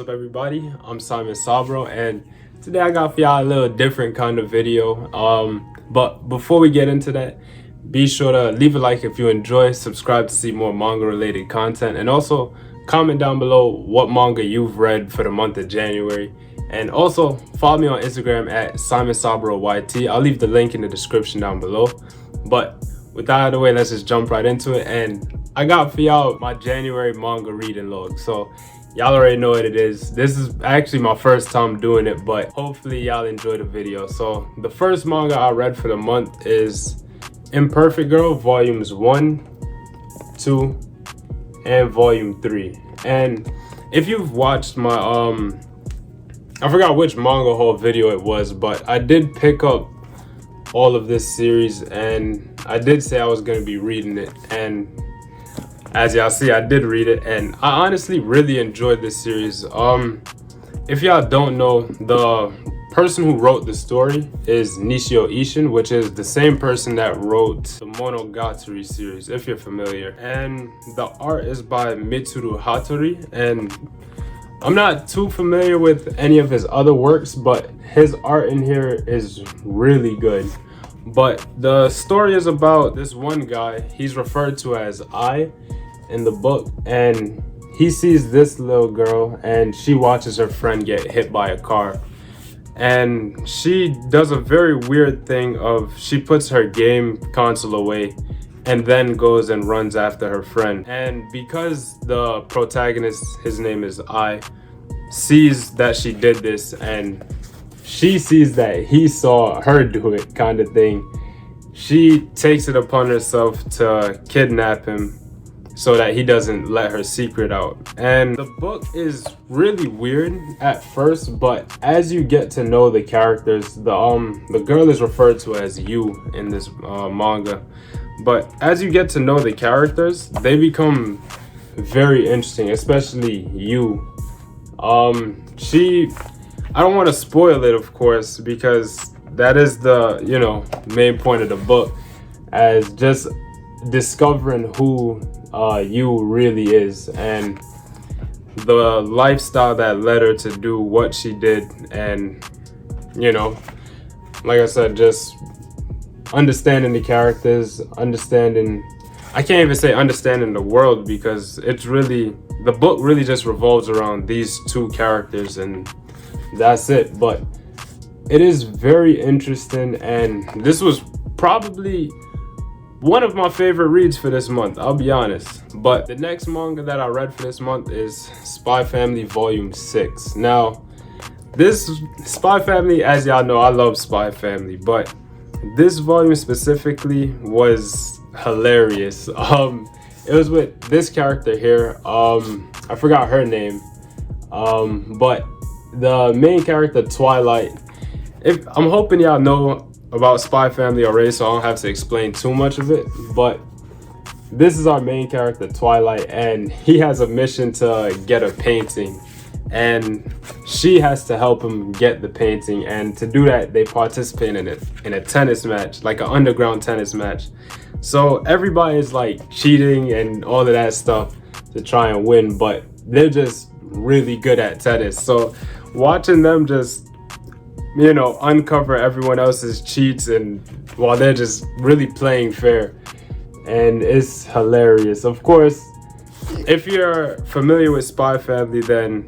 up everybody? I'm Simon Sabro, and today I got for y'all a little different kind of video. But before we get into that, be sure to leave a like if you enjoy, subscribe to see more manga related content, and also comment down below what manga you've read for the month of January. And also follow me on Instagram at Simon Sabro YT. I'll leave the link in the description down below. But with that out of the way, let's just jump right into it. And I got for y'all my January manga reading log. So y'all already know what it is. This is actually my first time doing it, but hopefully y'all enjoy the video. So the first manga I read for the month is Imperfect Girl volumes 1, 2, and volume 3. And if you've watched my I forgot which manga haul video it was, but I did pick up all of this series and I did say I was going to be reading it, and as y'all see, I did read it and I honestly really enjoyed this series. If y'all don't know, the person who wrote the story is Nishio Ishin, which is the same person that wrote the Monogatari series, if you're familiar. And the art is by Mitsuru Hattori, and I'm not too familiar with any of his other works, but his art in here is really good. But the story is about this one guy, he's referred to as I in the book, and he sees this little girl and she watches her friend get hit by a car. And she does a very weird thing of she puts her game console away and then goes and runs after her friend. And because the protagonist, his name is I, sees that she did this and she sees that he saw her do it kind of thing, she takes it upon herself to kidnap him so that he doesn't let her secret out. And the book is really weird at first, but as you get to know the characters, the girl is referred to as you in this manga, but as you get to know the characters, they become very interesting, especially you. I don't want to spoil it, of course, because that is the, main point of the book, as just discovering who you really is and the lifestyle that led her to do what she did. And like I said, just understanding the characters, I can't even say understanding the world, because the book really just revolves around these two characters and that's it. But it is very interesting, and this was probably one of my favorite reads for this month, I'll be honest. But the next manga that I read for this month is Spy Family Volume 6. Now, this Spy Family, as y'all know, I love Spy Family, but this volume specifically was hilarious. It was with this character here. I forgot her name. But the main character, Twilight. I'm hoping y'all know about Spy Family already, so I don't have to explain too much of it. But this is our main character, Twilight, and he has a mission to get a painting, and she has to help him get the painting. And to do that, they participate in a tennis match, like an underground tennis match. So everybody is like cheating and all of that stuff to try and win, but they're just really good at tennis. So watching them just, uncover everyone else's cheats and while they're just really playing fair, and it's hilarious. Of course, if you're familiar with Spy Family, then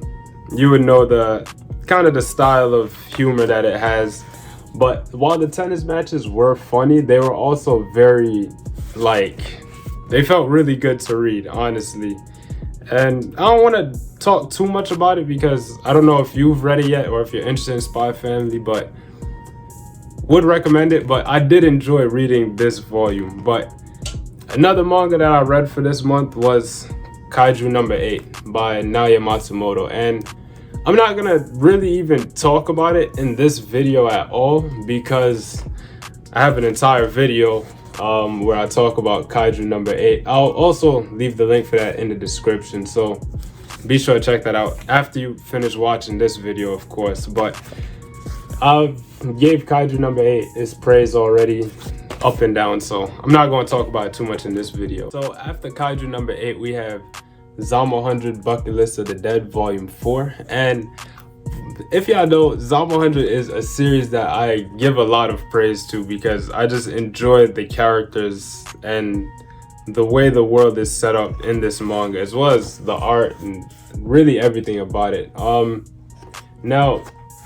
you would know the kind of the style of humor that it has. But while the tennis matches were funny, they were also very, they felt really good to read, honestly. And I don't want to talk too much about it because I don't know if you've read it yet or if you're interested in Spy Family, but would recommend it. But I did enjoy reading this volume. But another manga that I read for this month was Kaiju No. 8 by Naoya Matsumoto. And I'm not gonna really even talk about it in this video at all, because I have an entire video where I talk about Kaiju No. 8. I'll also leave the link for that in the description, so be sure to check that out after you finish watching this video, of course. But I gave Kaiju No. 8 its praise already, up and down, so I'm not going to talk about it too much in this video. So after Kaiju No. 8, we have Zom 100 Bucket List of the Dead Volume 4. And if y'all know, Zom 100 is a series that I give a lot of praise to because I just enjoy the characters and the way the world is set up in this manga, as well as the art and really everything about it. Now,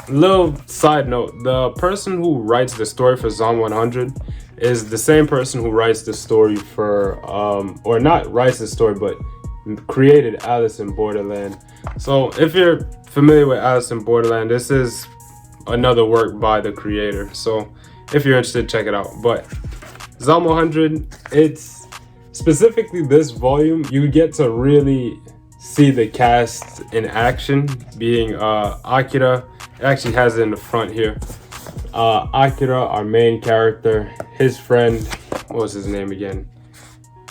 little side note, the person who writes the story for Zom 100 is the same person who writes the story for, or not writes the story, but created Alice in Borderland. So if you're familiar with Alice in Borderland, this is another work by the creator. So if you're interested, check it out. But Zom 100, it's specifically this volume, you get to really see the cast in action, being Akira. It actually has it in the front here. Akira, our main character, his friend, what was his name again?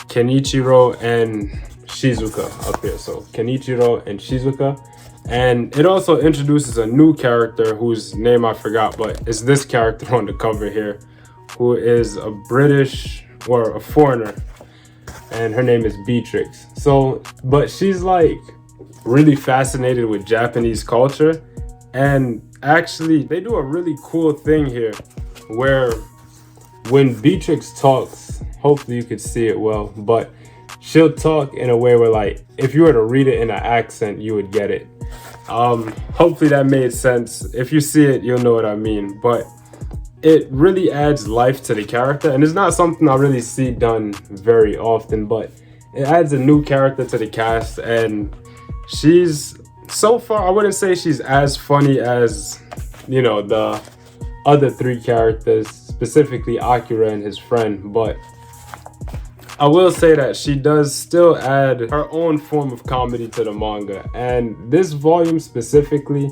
Kenichiro and Shizuka up here. So Kenichiro and Shizuka. And it also introduces a new character whose name I forgot, but it's this character on the cover here, who is a British or a foreigner, and her name is Beatrix. So, but she's like really fascinated with Japanese culture, and actually they do a really cool thing here where when Beatrix talks, hopefully you could see it well, but she'll talk in a way where, like, if you were to read it in an accent, you would get it. Hopefully that made sense. If you see it, you'll know what I mean. But it really adds life to the character, and it's not something I really see done very often, but it adds a new character to the cast, and she's, so far, I wouldn't say she's as funny as, you know, the other three characters, specifically Akira and his friend, but I will say that she does still add her own form of comedy to the manga, and this volume specifically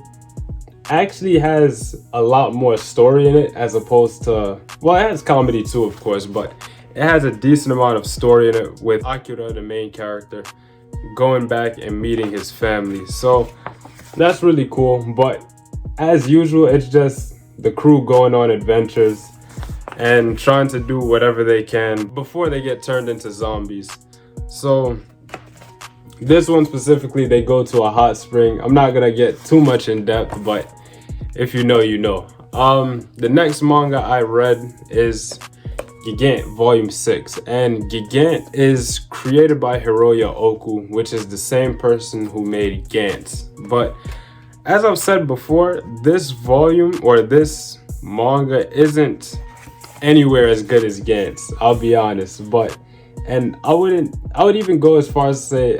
actually has a lot more story in it as opposed to, well, it has comedy too, of course, but it has a decent amount of story in it with Akira, the main character, going back and meeting his family. So that's really cool, but as usual, it's just the crew going on adventures and trying to do whatever they can before they get turned into zombies. So this one specifically, they go to a hot spring. I'm not gonna get too much in depth, but if you know, you know. The next manga I read is Gigant Volume 6, and Gigant is created by Hiroya Oku, which is the same person who made Gantz. But as I've said before, this volume or this manga isn't anywhere as good as Gantz, I'll be honest. But, and I would even go as far as to say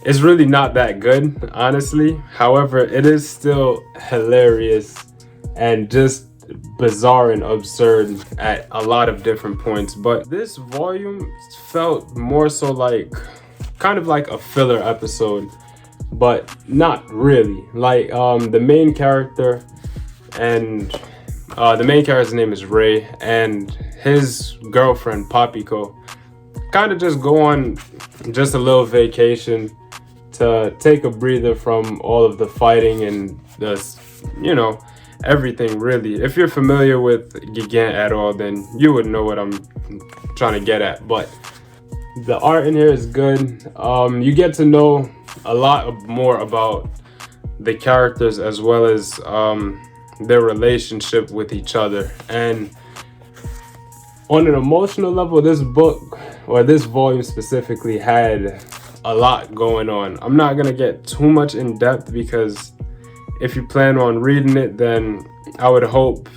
it's really not that good, honestly. However, it is still hilarious and just bizarre and absurd at a lot of different points. But this volume felt more so like kind of like a filler episode, but not really. Like the main character and the main character's name is Ray, and his girlfriend Papiko kind of just go on just a little vacation to take a breather from all of the fighting and the, you know, everything really. If you're familiar with Gigant at all, then you would know what I'm trying to get at. But the art in here is good. You get to know a lot more about the characters as well as their relationship with each other. And on an emotional level, this book, or this volume specifically, had a lot going on. I'm not gonna get too much in depth because if you plan on reading it, then I would hope,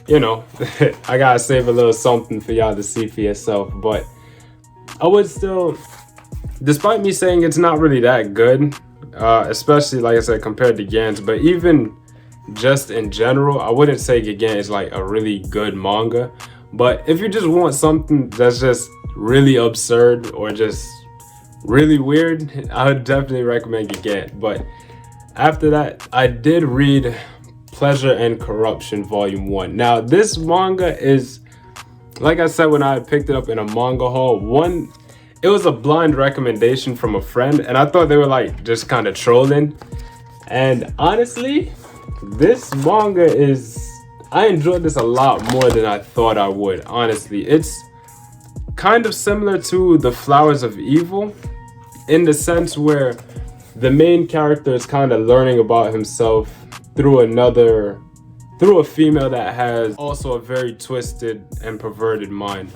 you know, I gotta save a little something for y'all to see for yourself. But I would still, despite me saying it's not really that good, especially like I said compared to Gantz, but even just in general, I wouldn't say Gigant is like a really good manga. But if you just want something that's just really absurd or just really weird, I would definitely recommend Gigant. But after that, I did read Pleasure and Corruption Volume 1. Now, this manga is, like I said when I picked it up in a manga haul, it was a blind recommendation from a friend, and I thought they were like just kind of trolling. And honestly, this manga is, I enjoyed this a lot more than I thought I would, honestly. It's kind of similar to The Flowers of Evil, in the sense where the main character is kind of learning about himself through a female that has also a very twisted and perverted mind.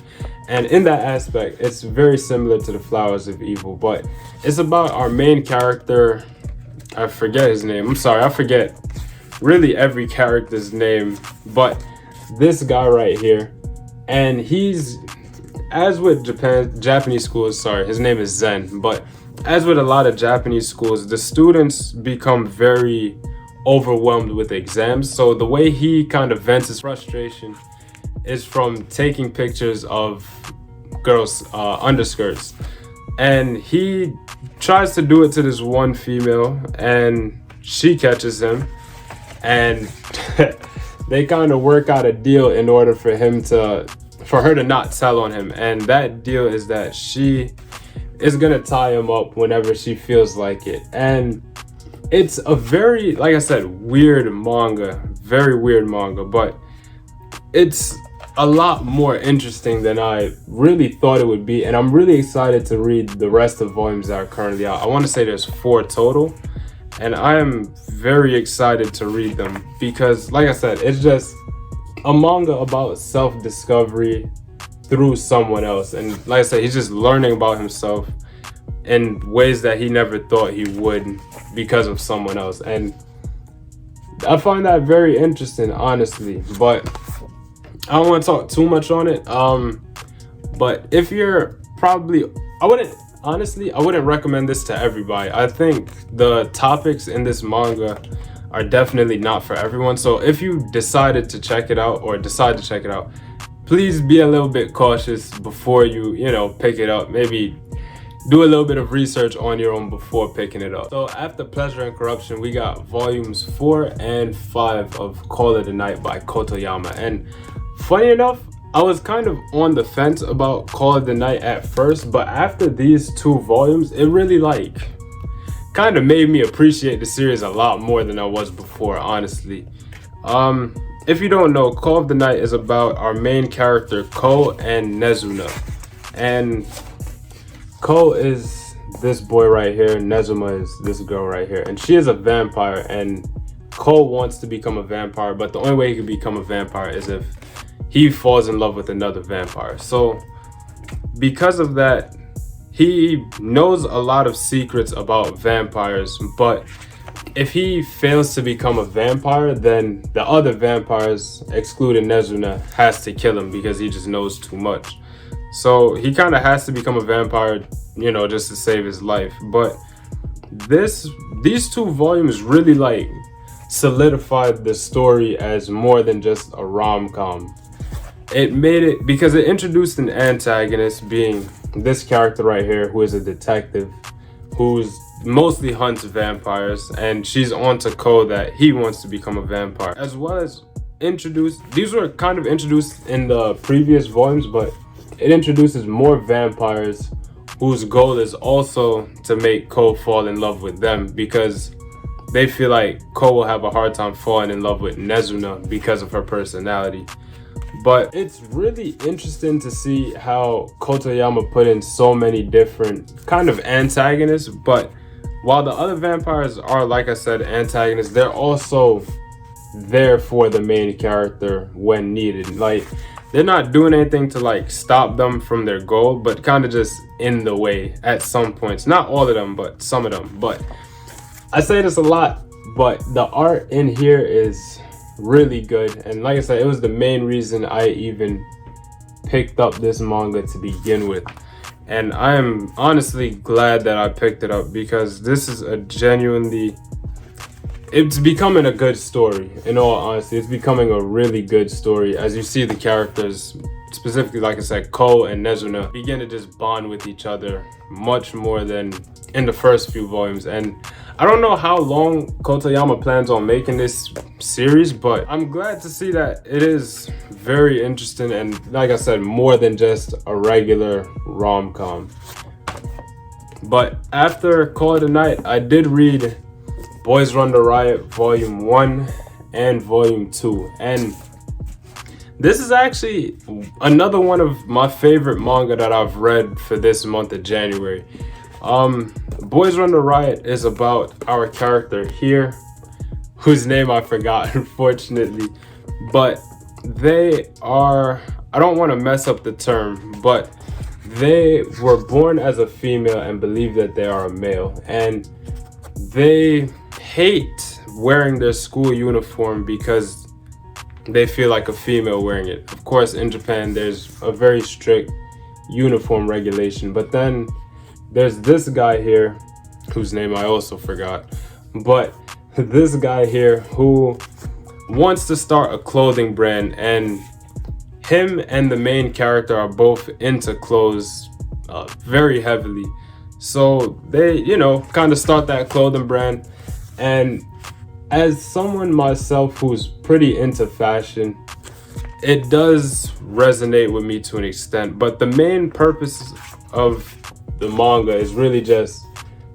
And in that aspect, it's very similar to the Flowers of Evil, but it's about our main character. I forget his name. I'm sorry, I forget really every character's name, but this guy right here, and he's, as with Japanese schools, sorry, his name is Zen, but as with a lot of Japanese schools, the students become very overwhelmed with exams. So the way he kind of vents his frustration is from taking pictures of girls' underskirts. And he tries to do it to this one female, and she catches him, and they kind of work out a deal in order for her to not tell on him. And that deal is that she is gonna tie him up whenever she feels like it. And it's a very, like I said, weird manga, very weird manga, but it's a lot more interesting than I really thought it would be. And I'm really excited to read the rest of volumes that are currently out. I want to say there's 4 total, and I am very excited to read them because, like I said, it's just a manga about self-discovery through someone else. And like I said, he's just learning about himself in ways that he never thought he would because of someone else. And I find that very interesting, honestly. But I don't want to talk too much on it. But if you're probably, I wouldn't recommend this to everybody. I think the topics in this manga are definitely not for everyone. So if you decide to check it out, please be a little bit cautious before you pick it up. Maybe do a little bit of research on your own before picking it up. So after Pleasure and Corruption, we got volumes 4 and 5 of Call of the Night by Kotoyama. And funny enough, I was kind of on the fence about Call of the Night at first, but after these 2 volumes, it really kind of made me appreciate the series a lot more than I was before, honestly. If you don't know, Call of the Night is about our main character Ko and Nezuna. And Ko is this boy right here, Nezuma is this girl right here, and she is a vampire, and Ko wants to become a vampire, but the only way he can become a vampire is if he falls in love with another vampire. So because of that, he knows a lot of secrets about vampires, but if he fails to become a vampire, then the other vampires, excluding Nezuna, has to kill him because he just knows too much. So he kind of has to become a vampire, just to save his life. But these 2 volumes really solidified the story as more than just a rom-com. It made it because it introduced an antagonist, being this character right here, who is a detective who's mostly hunts vampires, and she's on to Ko that he wants to become a vampire, as well as these were kind of introduced in the previous volumes, but it introduces more vampires whose goal is also to make Ko fall in love with them, because they feel like Ko will have a hard time falling in love with Nezuna because of her personality. But it's really interesting to see how Kotoyama put in so many different kind of antagonists, but while the other vampires are, like I said, antagonists, they're also there for the main character when needed. They're not doing anything to stop them from their goal, but kind of just in the way at some points. Not all of them, but some of them. But I say this a lot, but the art in here is really good. And like I said, it was the main reason I even picked up this manga to begin with. And I am honestly glad that I picked it up, because this is it's becoming a good story. In all honesty, it's becoming a really good story as you see the characters, specifically, like I said, Ko and Nezuna, begin to just bond with each other much more than in the first few volumes. And I don't know how long Kotoyama plans on making this series, but I'm glad to see that it is very interesting and, like I said, more than just a regular rom-com. But after Call of the Night, I did read Boys Run the Riot Volume 1 and Volume 2. And this is actually another one of my favorite manga that I've read for this month of January. Boys Run the Riot is about our character here, whose name I forgot, unfortunately. But they are, I don't want to mess up the term, but they were born as a female and believe that they are a male. And they hate wearing their school uniform because they feel like a female wearing it. Of course, in Japan, there's a very strict uniform regulation. But then there's this guy here, whose name I also forgot. But this guy here who wants to start a clothing brand, and him and the main character are both into clothes very heavily. So they, you know, kind of start that clothing brand. And as someone myself who's pretty into fashion, it does resonate with me to an extent. But the main purpose of the manga is really just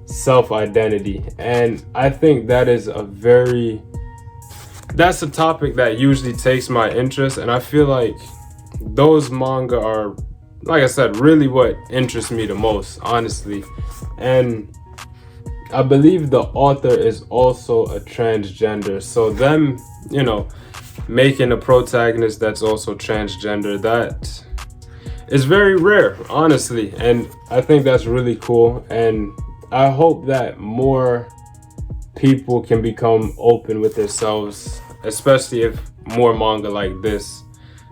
self-identity. And I think that is that's a topic that usually takes my interest. And I feel like those manga are, like I said, really what interests me the most, honestly. And I believe the author is also a transgender. So them, you know, making a protagonist that's also transgender, that is very rare, honestly. And I think that's really cool. And I hope that more people can become open with themselves, especially if more manga like this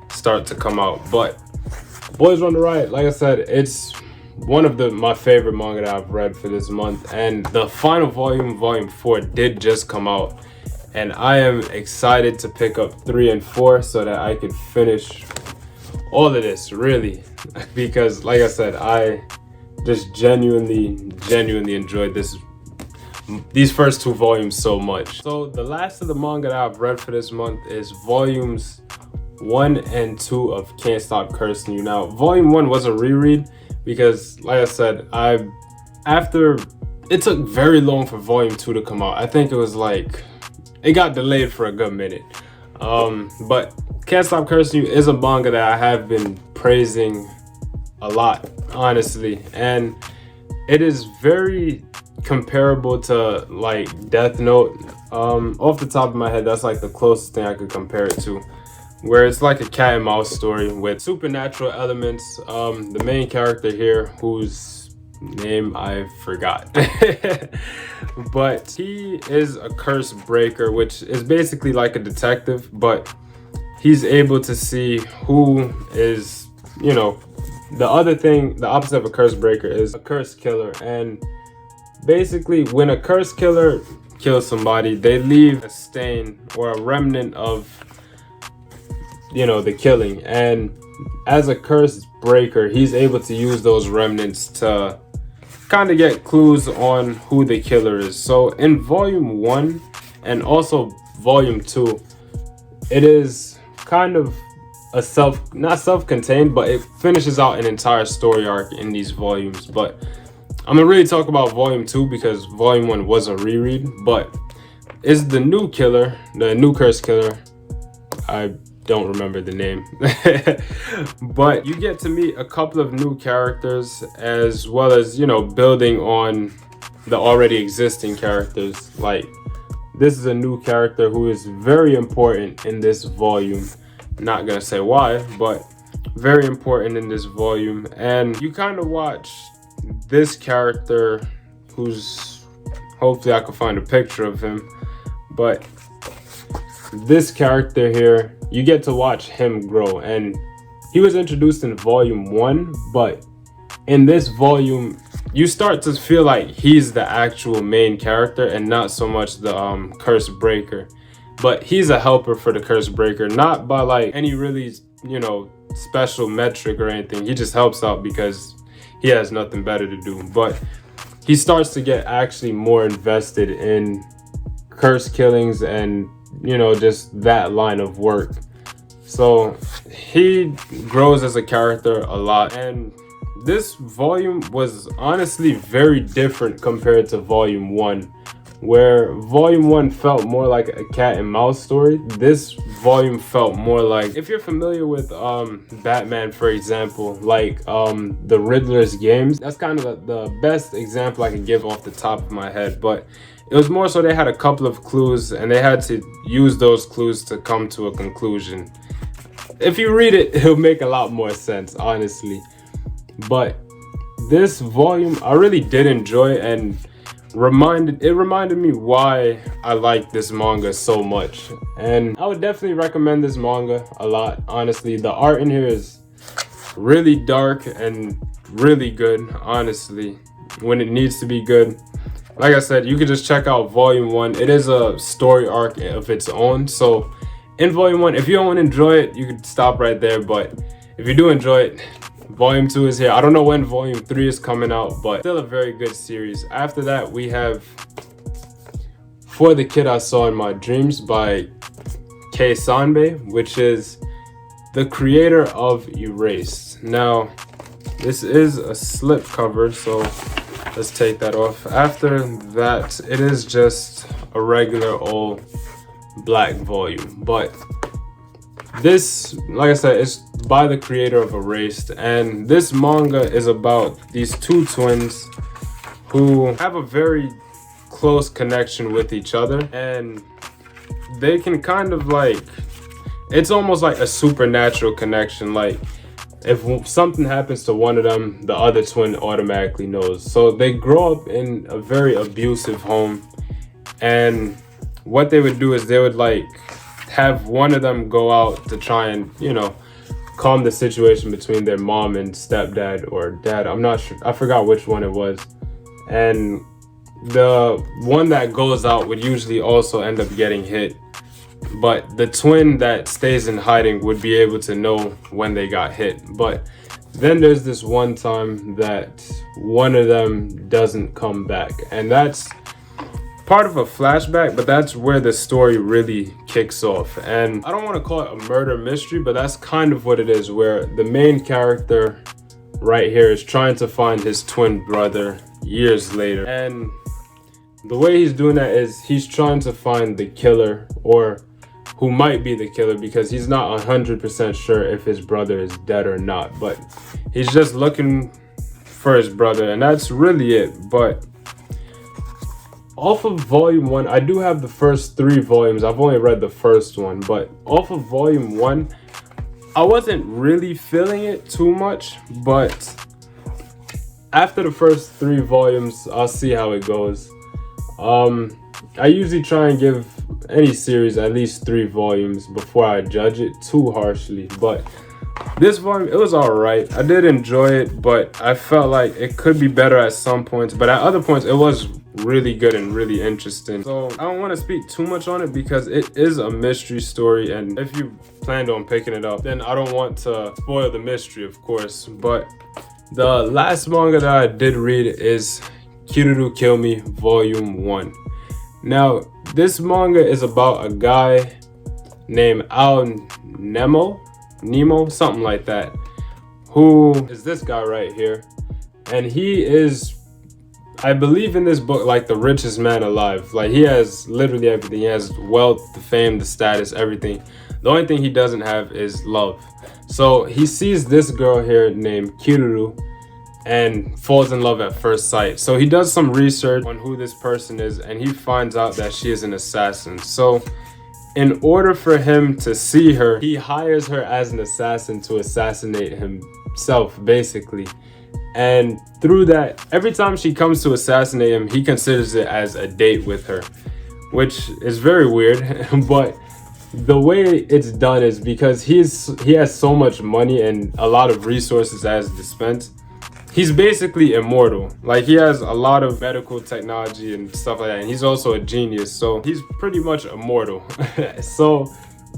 start to come out. But Boys Run the Riot, like I said, it's one of my favorite manga that I've read for this month. And the final volume, volume 4, did just come out. And I am excited to pick up 3 and 4 so that I can finish all of this, really. Because, like I said, I just genuinely enjoyed these first 2 volumes so much. So the last of the manga that I've read for this month is volumes 1 and 2 of Can't Stop Cursing You. Now, volume 1 was a reread because, like I said, after it took very long for volume 2 to come out. I think it was like, it got delayed for a good minute. But Can't Stop Cursing You is a manga that I have been praising a lot, honestly. And it is very comparable to like Death Note. Off the top of my head, that's like the closest thing I could compare it to, where it's like a cat and mouse story with supernatural elements. The main character here, whose name I forgot, but he is a curse breaker, which is basically like a detective, but he's able to see who is, you know, the opposite of a curse breaker is a curse killer. And basically, when a curse killer kills somebody, they leave a stain or a remnant of, you know, the killing. And as a curse breaker, he's able to use those remnants to kind of get clues on who the killer is. So in volume 1 and also volume 2, it is kind of a not self-contained, but it finishes out an entire story arc in these volumes. But I'm gonna really talk about volume 2 because volume 1 was a reread. But is the new killer, the new curse killer, I don't remember the name. But you get to meet a couple of new characters, as well as, you know, building on the already existing characters. Like, this is a new character who is very important in this volume. Not gonna say why, but very important in this volume. And you kind of watch this character, who's, hopefully I can find a picture of him, but this character here, you get to watch him grow. And he was introduced in volume 1, but in this volume you start to feel like he's the actual main character and not so much the curse breaker. But he's a helper for the curse breaker, not by like any really, you know, special metric or anything. He just helps out because he has nothing better to do. But he starts to get actually more invested in curse killings and, you know, just that line of work. So he grows as a character a lot. And this volume was honestly very different compared to volume 1, Where volume 1 felt more like a cat and mouse story, this volume felt more like, if you're familiar with Batman, for example, like the Riddler's games, that's kind of the best example I can give off the top of my head. But it was more so they had a couple of clues and they had to use those clues to come to a conclusion. If you read it, it'll make a lot more sense, honestly. But this volume I really did enjoy, and it reminded me why I like this manga so much. And I would definitely recommend this manga a lot. Honestly, the art in here is really dark and really good, honestly, when it needs to be good. Like I said, you could just check out volume 1. It is a story arc of its own. So in volume 1, if you don't enjoy it, you could stop right there. But if you do enjoy it, volume 2 is here. I don't know when volume 3 is coming out, but still a very good series. After that, we have For the Kid I Saw in My Dreams by Kei Sanbei, which is the creator of Erased. Now, this is a slipcover, so let's take that off. After that, it is just a regular old black volume. But this, like I said, is by the creator of Erased, and this manga is about these two twins who have a very close connection with each other, and they can kind of like, it's almost like a supernatural connection. Like if something happens to one of them, the other twin automatically knows. So they grow up in a very abusive home, and what they would do is they would like have one of them go out to try and, you know, calm the situation between their mom and stepdad or dad. I'm not sure, I forgot which one it was. And the one that goes out would usually also end up getting hit, but the twin that stays in hiding would be able to know when they got hit. But then there's this one time that one of them doesn't come back, and that's part of a flashback, but that's where the story really kicks off. And I don't want to call it a murder mystery, but that's kind of what it is, where the main character right here is trying to find his twin brother years later. And the way he's doing that is he's trying to find the killer, or who might be the killer, because he's not 100% sure if his brother is dead or not. But he's just looking for his brother, and that's really it. But off of volume 1, I do have the first 3 volumes. I've only read the first one, but off of volume 1, I wasn't really feeling it too much. But after the first 3 volumes, I'll see how it goes. I usually try and give any series at least 3 volumes before I judge it too harshly. But this volume, it was alright. I did enjoy it, but I felt like it could be better at some points. But at other points, it was really good and really interesting. So I don't want to speak too much on it because it is a mystery story, and if you planned on picking it up, then I don't want to spoil the mystery, of course. But the last manga that I did read is Kiruru Kill Me Volume 1. Now, this manga is about a guy named Nemo, something like that, who is this guy right here. And he is, I believe in this book, like the richest man alive. Like he has literally everything. He has wealth, the fame, the status, everything. The only thing he doesn't have is love. So he sees this girl here named Kiruru and falls in love at first sight. So he does some research on who this person is, and he finds out that she is an assassin. So in order for him to see her, he hires her as an assassin to assassinate himself, basically. And through that, every time she comes to assassinate him, he considers it as a date with her, which is very weird. But the way it's done is because he has so much money and a lot of resources as dispense. He's basically immortal. Like he has a lot of medical technology and stuff like that, and he's also a genius, so he's pretty much immortal. So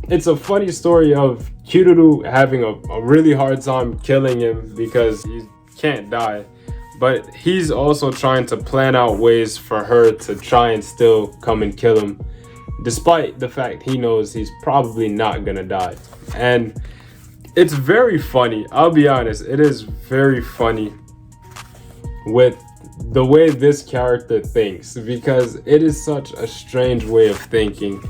it's a funny story of Kiruru having a really hard time killing him because he can't die, but he's also trying to plan out ways for her to try and still come and kill him, despite the fact he knows he's probably not gonna die. And it's very funny, I'll be honest, it is very funny with the way this character thinks, because it is such a strange way of thinking,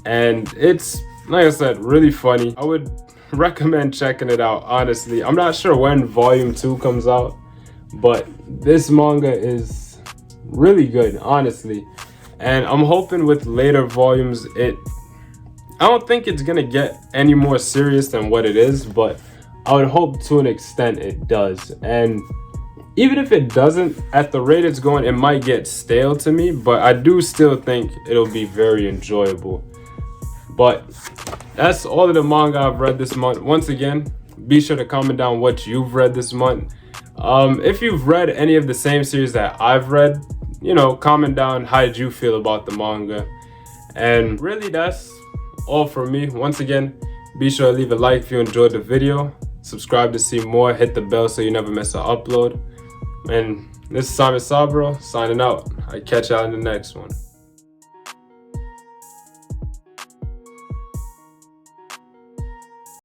and it's, like I said, really funny. I would recommend checking it out, honestly. I'm not sure when volume 2 comes out, but this manga is really good, honestly. And I'm hoping with later volumes, I don't think it's gonna get any more serious than what it is, but I would hope to an extent it does. And even if it doesn't, at the rate it's going, it might get stale to me, but I do still think it'll be very enjoyable. But that's all of the manga I've read this month. Once again, be sure to comment down what you've read this month. If you've read any of the same series that I've read, you know, comment down how did you feel about the manga. And really, that's all from me. Once again, be sure to leave a like if you enjoyed the video. Subscribe to see more. Hit the bell so you never miss an upload. And this is Simon Sabro signing out. I'll catch y'all in the next one.